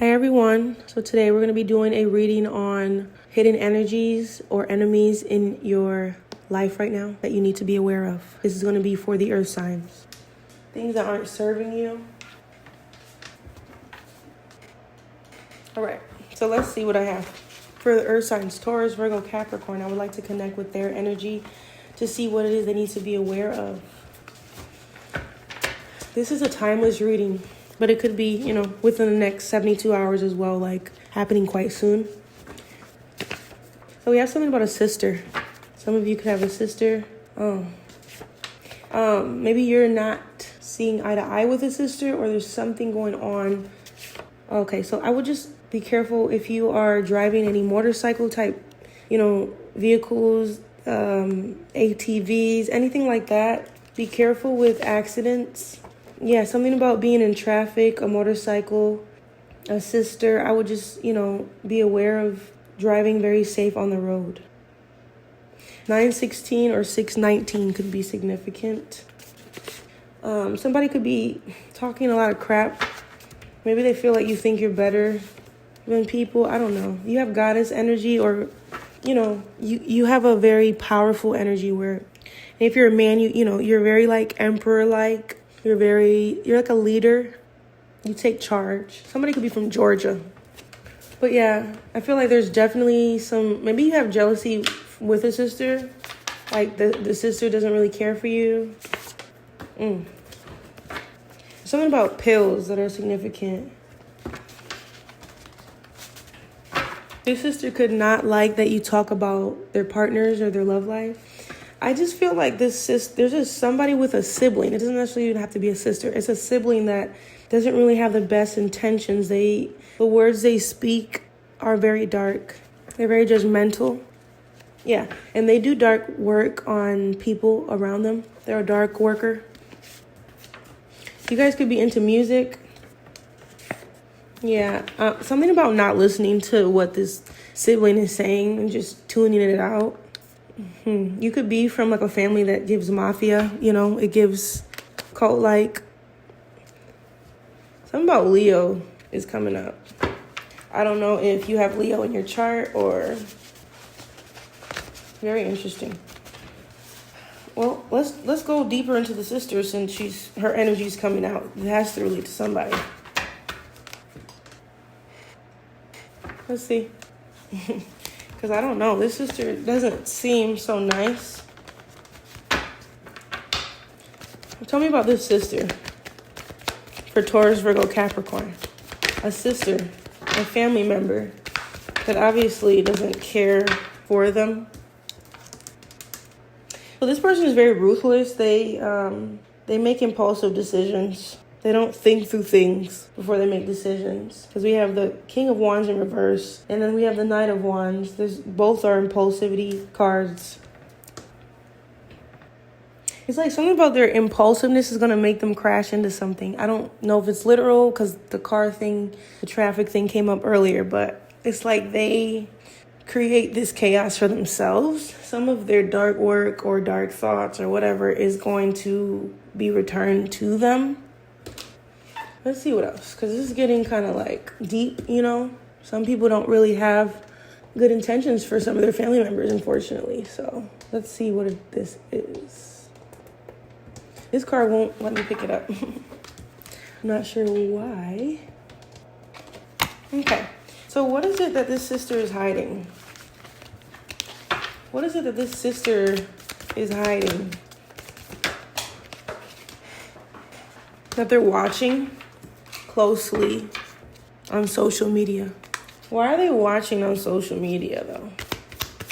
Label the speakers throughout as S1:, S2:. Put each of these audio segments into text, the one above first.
S1: Hi everyone. So today we're going to be doing a reading on hidden energies or enemies in your life right now that you need to be aware of. This is going to be for the earth signs. Things that aren't serving you. All right. So let's see what I have. For the earth signs, Taurus, Virgo, Capricorn, I would like to connect with their energy to see what it is they need to be aware of. This is a timeless reading. But it could be, within the next 72 hours as well, like happening quite soon. So we have something about a sister. Some of you could have a sister. Maybe you're not seeing eye to eye with a sister, or there's something going on. Okay, so I would just be careful if you are driving any motorcycle type, vehicles, ATVs, anything like that. Be careful with accidents. Yeah, something about being in traffic, a motorcycle, a sister. I would just, be aware of driving very safe on the road. 916 or 619 could be significant. Somebody could be talking a lot of crap. Maybe they feel like you think you're better than people. I don't know. You have goddess energy, or, you have a very powerful energy where if you're a man, you're very like emperor-like. You're like a leader. You take charge. Somebody could be from Georgia. But yeah, I feel like there's definitely maybe you have jealousy with a sister. Like the sister doesn't really care for you. Something about pills that are significant. Your sister could not like that you talk about their partners or their love life. I just feel like there's just somebody with a sibling. It doesn't necessarily even have to be a sister. It's a sibling that doesn't really have the best intentions. The words they speak are very dark. They're very judgmental. Yeah, and they do dark work on people around them. They're a dark worker. You guys could be into music. Yeah, something about not listening to what this sibling is saying and just tuning it out. You could be from like a family that gives mafia, it gives cult-like. Something about Leo is coming up. I don't know if you have Leo in your chart or... Very interesting. Well, let's go deeper into the sister since her energy's coming out. It has to relate to somebody. Let's see. Because I don't know. This sister doesn't seem so nice. Tell me about this sister. For Taurus, Virgo, Capricorn. A sister, a family member that obviously doesn't care for them. So this person is very ruthless. They make impulsive decisions. They don't think through things before they make decisions. Because we have the King of Wands in reverse. And then we have the Knight of Wands. Both are impulsivity cards. It's like something about their impulsiveness is going to make them crash into something. I don't know if it's literal because the car thing, the traffic thing came up earlier. But it's like they create this chaos for themselves. Some of their dark work or dark thoughts or whatever is going to be returned to them. Let's see what else, because this is getting kind of like deep, Some people don't really have good intentions for some of their family members, unfortunately. So let's see what this is. This card won't let me pick it up. I'm not sure why. Okay, so what is it that this sister is hiding? What is it that this sister is hiding? That they're watching closely on social media. Why are they watching on social media, though?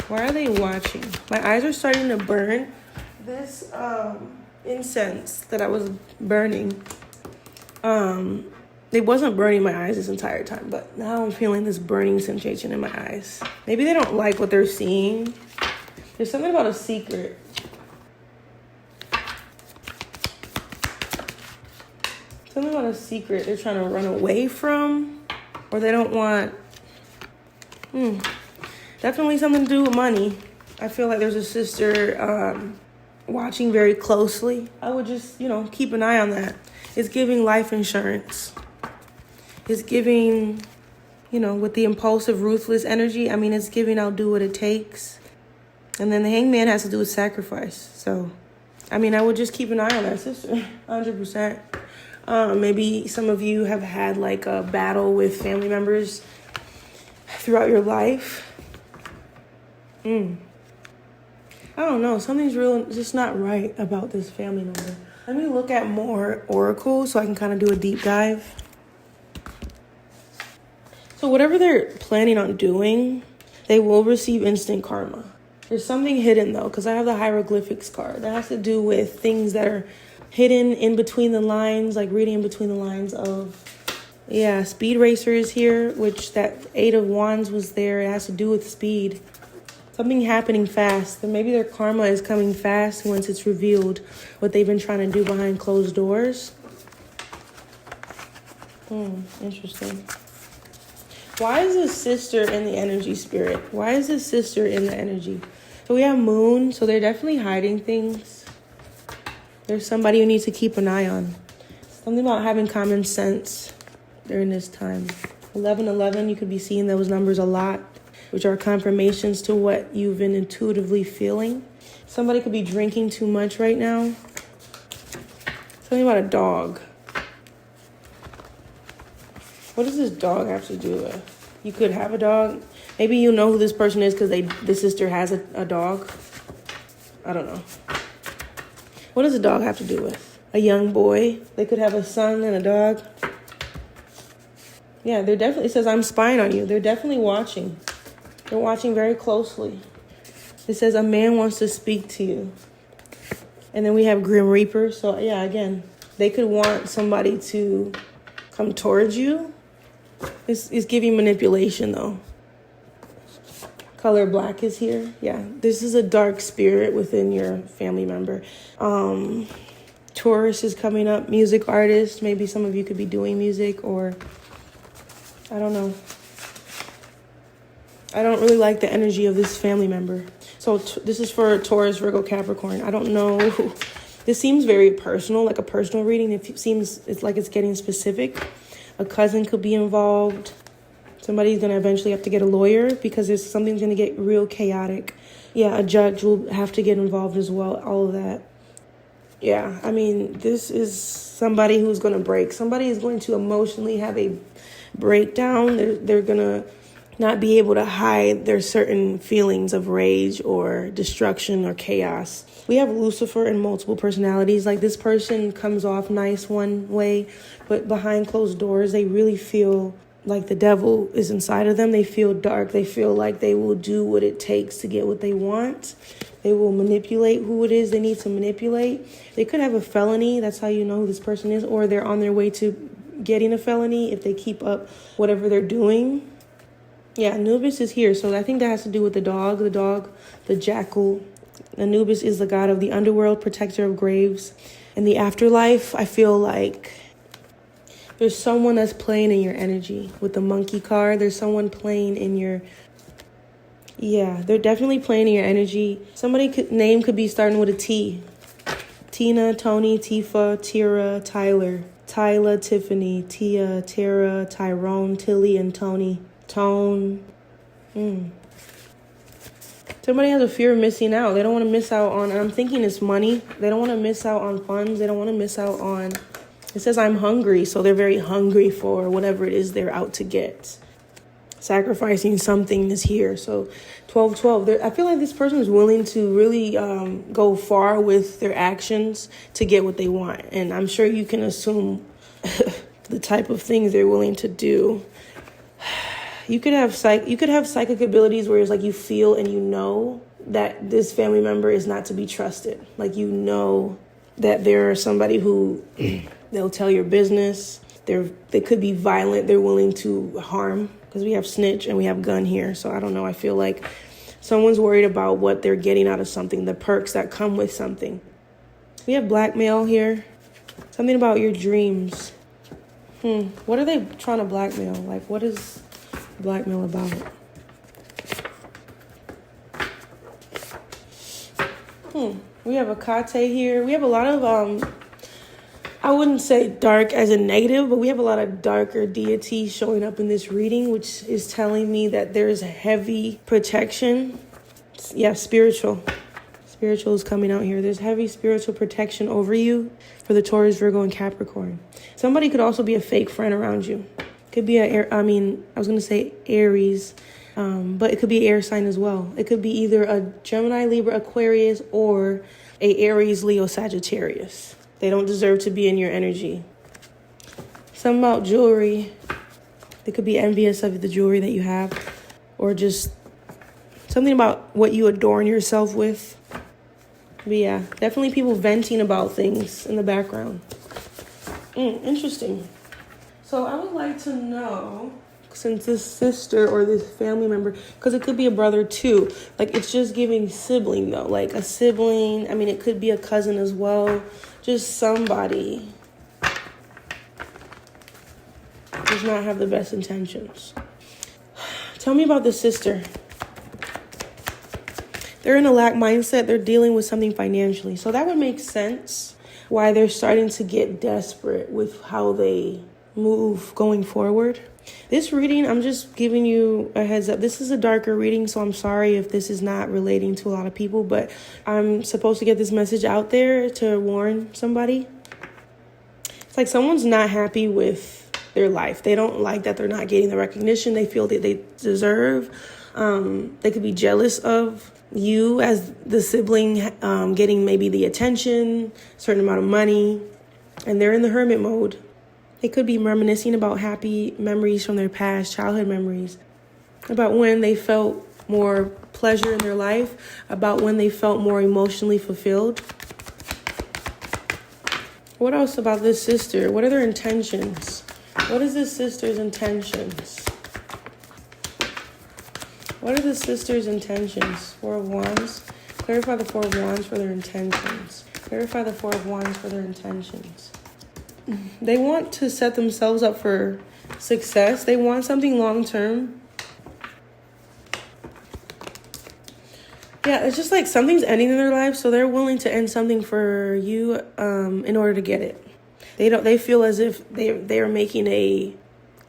S1: Why are they watching? My eyes are starting to burn. This incense that I was burning, it wasn't burning my eyes this entire time, but now I'm feeling this burning sensation in my eyes. Maybe they don't like what they're seeing. There's something about a secret. Something about a secret they're trying to run away from, or they don't want. Definitely something to do with money. I feel like there's a sister watching very closely. I would just, keep an eye on that. It's giving life insurance. It's giving You know, with the impulsive, ruthless energy, I mean, it's giving out do what it takes. And then the hangman has to do with sacrifice. So, I mean, I would just keep an eye on that sister, 100%. Maybe some of you have had like a battle with family members throughout your life. I don't know. Something's just not right about this family member. Let me look at more oracles so I can kind of do a deep dive. So whatever they're planning on doing, they will receive instant karma. There's something hidden though, because I have the hieroglyphics card. That has to do with things that are hidden in between the lines, like reading in between the lines of, yeah, Speed Racer is here, which that 8 of Wands was there. It has to do with speed. Something happening fast. And maybe their karma is coming fast once it's revealed what they've been trying to do behind closed doors. Interesting. Why is this sister in the energy, Spirit? Why is this sister in the energy? So we have Moon, so they're definitely hiding things. There's somebody who needs to keep an eye on. Something about having common sense during this time. 1111, you could be seeing those numbers a lot, which are confirmations to what you've been intuitively feeling. Somebody could be drinking too much right now. Something about a dog. What does this dog have to do with? You could have a dog. Maybe you know who this person is because the sister has a dog. I don't know. What does a dog have to do with? A young boy. They could have a son and a dog. Yeah, they're definitely, it says, I'm spying on you. They're definitely watching. They're watching very closely. It says a man wants to speak to you. And then we have Grim Reaper. So yeah, again, they could want somebody to come towards you. It's giving manipulation though. Color black is here. Yeah, this is a dark spirit within your family member. Taurus is coming up. Music artist. Maybe some of you could be doing music, or I don't know. I don't really like the energy of this family member. So this is for Taurus, Virgo, Capricorn. I don't know. This seems very personal, like a personal reading. It's like it's getting specific. A cousin could be involved. Somebody's going to eventually have to get a lawyer because something's going to get real chaotic. Yeah, a judge will have to get involved as well. All of that. Yeah, I mean, this is somebody who's going to break. Somebody is going to emotionally have a breakdown. They're going to not be able to hide their certain feelings of rage or destruction or chaos. We have Lucifer and multiple personalities. Like, this person comes off nice one way, but behind closed doors, they really feel like the devil is inside of them. They feel dark. They feel like they will do what it takes to get what they want. They will manipulate who it is they need to manipulate. They could have a felony. That's how you know who this person is. Or they're on their way to getting a felony if they keep up whatever they're doing. Yeah, Anubis is here. So I think that has to do with the dog, the jackal. Anubis is the god of the underworld, protector of graves. In the afterlife, I feel like there's someone that's playing in your energy. With the monkey card, there's someone playing in your... Yeah, they're definitely playing in your energy. Name could be starting with a T. Tina, Tony, Tifa, Tira, Tyler, Tyla, Tiffany, Tia, Tara, Tyrone, Tilly, and Tony. Tone. Somebody has a fear of missing out. They don't want to miss out on, and I'm thinking it's money. They don't want to miss out on funds. They don't want to miss out on, it says I'm hungry. So they're very hungry for whatever it is they're out to get. Sacrificing something is here. So 12-12. I feel like this person is willing to really go far with their actions to get what they want. And I'm sure you can assume the type of things they're willing to do. You could have psychic abilities where it's like you feel and you know that this family member is not to be trusted. Like, you know that they're somebody who they'll tell your business. They could be violent. They're willing to harm, because we have snitch and we have gun here. So I don't know. I feel like someone's worried about what they're getting out of something, the perks that come with something. We have blackmail here. Something about your dreams. What are they trying to blackmail? Like, what is blackmail about? We have a Kate here. We have a lot of I wouldn't say dark as a negative, but we have a lot of darker deities showing up in this reading, which is telling me that there's heavy protection. Yeah, spiritual. Spiritual is coming out here. There's heavy spiritual protection over you for the Taurus, Virgo, and Capricorn. Somebody could also be a fake friend around you. Could be I was going to say Aries, but it could be air sign as well. It could be either a Gemini, Libra, Aquarius, or a Aries, Leo, Sagittarius. They don't deserve to be in your energy. Something about jewelry. They could be envious of the jewelry that you have, or just something about what you adorn yourself with. But yeah, definitely people venting about things in the background. Interesting. So I would like to know, since this sister or this family member, because it could be a brother too, like it's just giving sibling though, like a sibling. I mean, it could be a cousin as well. Just somebody does not have the best intentions. Tell me about the sister. They're in a lack mindset. They're dealing with something financially. So that would make sense why they're starting to get desperate with how they move going forward. This reading, I'm just giving you a heads up. This is a darker reading, so I'm sorry if this is not relating to a lot of people, but I'm supposed to get this message out there to warn somebody. It's like someone's not happy with their life. They don't like that they're not getting the recognition they feel that they deserve. They could be jealous of you as the sibling, getting maybe the attention, a certain amount of money, and they're in the hermit mode. They could be reminiscing about happy memories from their past, childhood memories, about when they felt more pleasure in their life, about when they felt more emotionally fulfilled. What else about this sister? What are their intentions? What is this sister's intentions? What are the sister's intentions? Four of Wands. Clarify the Four of Wands for their intentions. Clarify the Four of Wands for their intentions. They want to set themselves up for success. They want something long-term. Yeah, it's just like something's ending in their life, so they're willing to end something for you in order to get it. They feel as if they are making a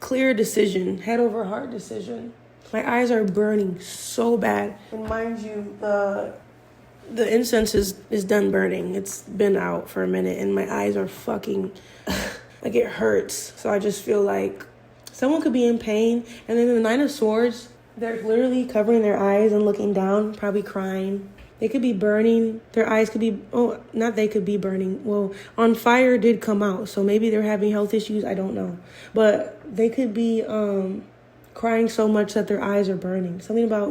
S1: clear decision, head over heart decision. My eyes are burning so bad. And mind you, the incense is done burning. It's been out for a minute and my eyes are fucking, like it hurts. So I just feel like someone could be in pain. And then the Nine of Swords, they're literally covering their eyes and looking down, probably crying. They could be burning. Their eyes could be, they could be burning. Well, on fire did come out. So maybe they're having health issues. I don't know. But they could be crying so much that their eyes are burning. Something about,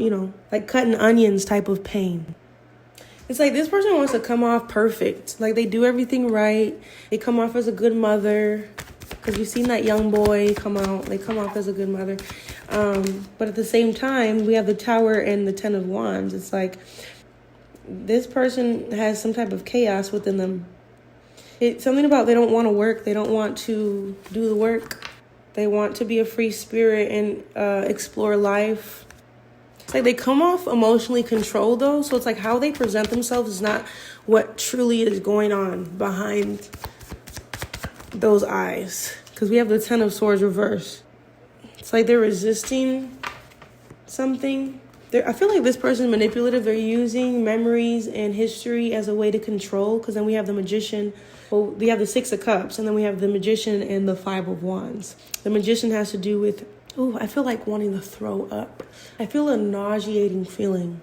S1: like cutting onions type of pain. It's like this person wants to come off perfect. Like they do everything right. They come off as a good mother. Because you've seen that young boy come out. They come off as a good mother. But at the same time, we have the Tower and the Ten of Wands. It's like this person has some type of chaos within them. It's something about they don't want to work. They don't want to do the work. They want to be a free spirit and explore life. It's like they come off emotionally controlled though. So it's like how they present themselves is not what truly is going on behind those eyes. Because we have the Ten of Swords reverse. It's like they're resisting something. I feel like this person is manipulative. They're using memories and history as a way to control. Because then we have the Magician. Well, we have the Six of Cups. And then we have the Magician and the Five of Wands. The Magician has to do with, I feel like wanting to throw up. I feel a nauseating feeling.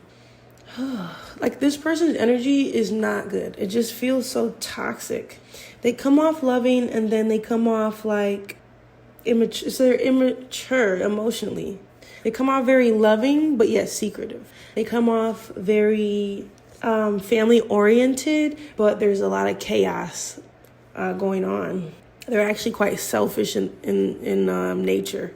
S1: Like this person's energy is not good. It just feels so toxic. They come off loving and then they come off like immature. So they're immature emotionally. They come off very loving, but yet secretive. They come off very family oriented, but there's a lot of chaos going on. They're actually quite selfish in nature.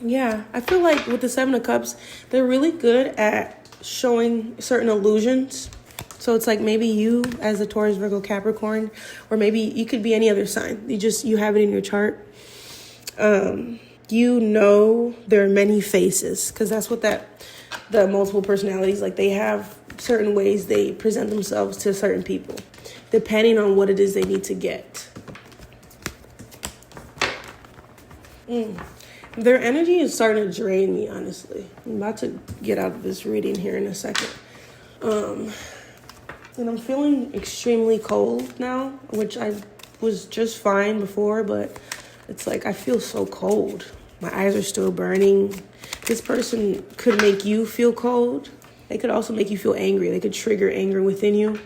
S1: Yeah, I feel like with the Seven of Cups, they're really good at showing certain illusions. So it's like maybe you as a Taurus, Virgo, Capricorn, or maybe you could be any other sign. You have it in your chart. There are many faces because that's what the multiple personalities, like they have certain ways they present themselves to certain people, depending on what it is they need to get. Their energy is starting to drain me, honestly. I'm about to get out of this reading here in a second. And I'm feeling extremely cold now, which I was just fine before, but it's like I feel so cold. My eyes are still burning. This person could make you feel cold. They could also make you feel angry. They could trigger anger within you.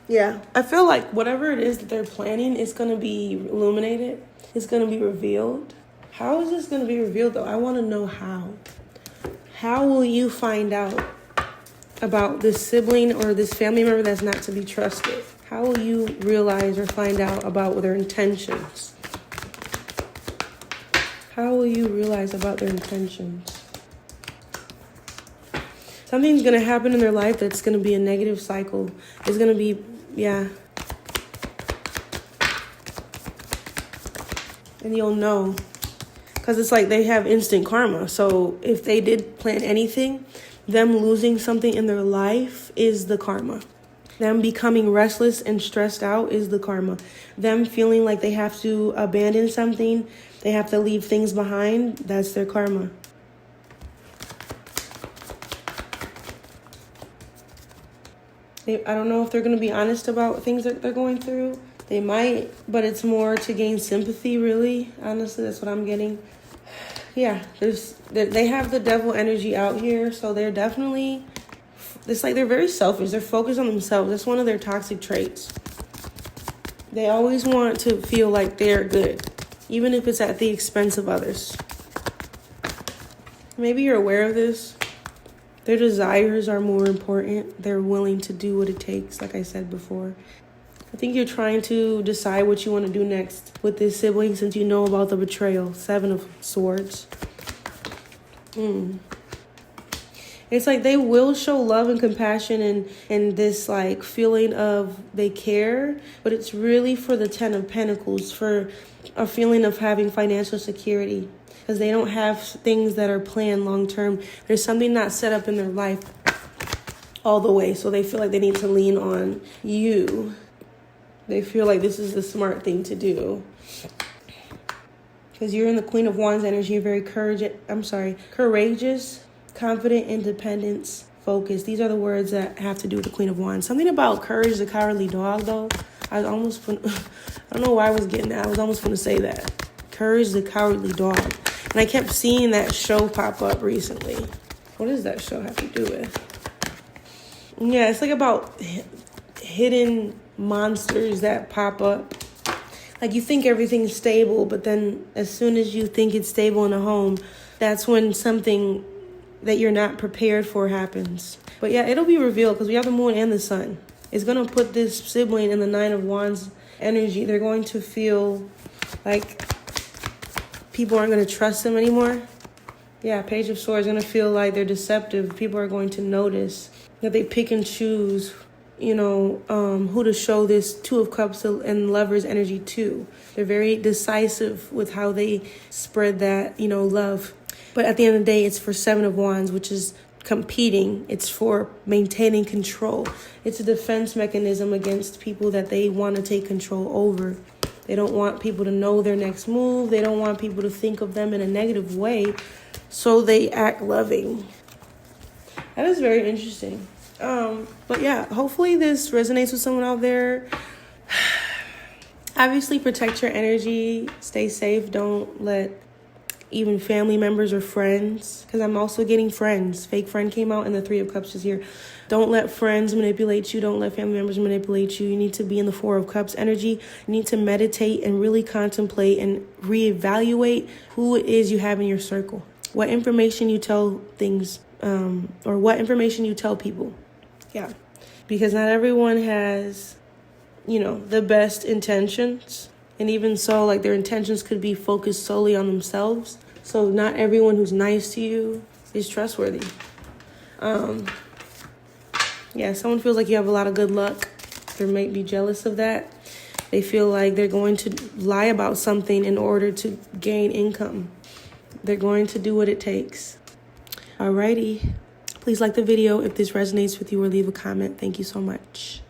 S1: Yeah, I feel like whatever it is that they're planning is going to be illuminated. It's going to be revealed. How is this going to be revealed, though? I want to know how. How will you find out about this sibling or this family member that's not to be trusted? How will you realize or find out about their intentions? How will you realize about their intentions? Something's going to happen in their life that's going to be a negative cycle. It's going to be, and you'll know. Because it's like they have instant karma. So if they did plan anything, them losing something in their life is the karma. Them becoming restless and stressed out is the karma. Them feeling like they have to abandon something, they have to leave things behind, that's their karma. I don't know if they're going to be honest about things that they're going through. They might, but it's more to gain sympathy, really. Honestly, that's what I'm getting. Yeah, they have the devil energy out here, so they're definitely, it's like they're very selfish. They're focused on themselves. That's one of their toxic traits. They always want to feel like they're good, even if it's at the expense of others. Maybe you're aware of this. Their desires are more important. They're willing to do what it takes, like I said before. I think you're trying to decide what you want to do next with this sibling since you know about the betrayal. 7 of Swords. It's like they will show love and compassion and this like feeling of they care, but it's really for the 10 of Pentacles, for a feeling of having financial security. Because they don't have things that are planned long term. There's something not set up in their life all the way. So they feel like they need to lean on you. They feel like this is the smart thing to do. Because you're in the Queen of Wands energy. You're very courageous, confident, independence, focused. These are the words that have to do with the Queen of Wands. Something about courage, the cowardly dog, though. I don't know why I was getting that. I was almost going to say that. Courage, the cowardly dog. And I kept seeing that show pop up recently. What does that show have to do with? Yeah, it's like about hidden monsters that pop up. Like you think everything's stable, but then as soon as you think it's stable in a home, that's when something that you're not prepared for happens. But yeah, it'll be revealed because we have the moon and the sun. It's going to put this sibling in the 9 of Wands energy. They're going to feel like people aren't going to trust them anymore. Yeah, Page of Swords is going to feel like they're deceptive. People are going to notice that they pick and choose, who to show this 2 of Cups and Lovers energy to. They're very decisive with how they spread that, love. But at the end of the day, it's for 7 of Wands, which is competing. It's for maintaining control. It's a defense mechanism against people that they want to take control over. They don't want people to know their next move. They don't want people to think of them in a negative way. So they act loving. That is very interesting. But yeah, hopefully this resonates with someone out there. Obviously, protect your energy. Stay safe. Don't let even family members or friends, because I'm also getting friends. Fake friend came out and the 3 of Cups is here. Don't let friends manipulate you. Don't let family members manipulate you. You need to be in the 4 of Cups energy. You need to meditate and really contemplate and reevaluate who it is you have in your circle. What information you tell things, or what information you tell people. Yeah. Because not everyone has, the best intentions. And even so, like their intentions could be focused solely on themselves. So not everyone who's nice to you is trustworthy. Yeah, someone feels like you have a lot of good luck. They might be jealous of that. They feel like they're going to lie about something in order to gain income. They're going to do what it takes. Alrighty. Please like the video if this resonates with you or leave a comment. Thank you so much.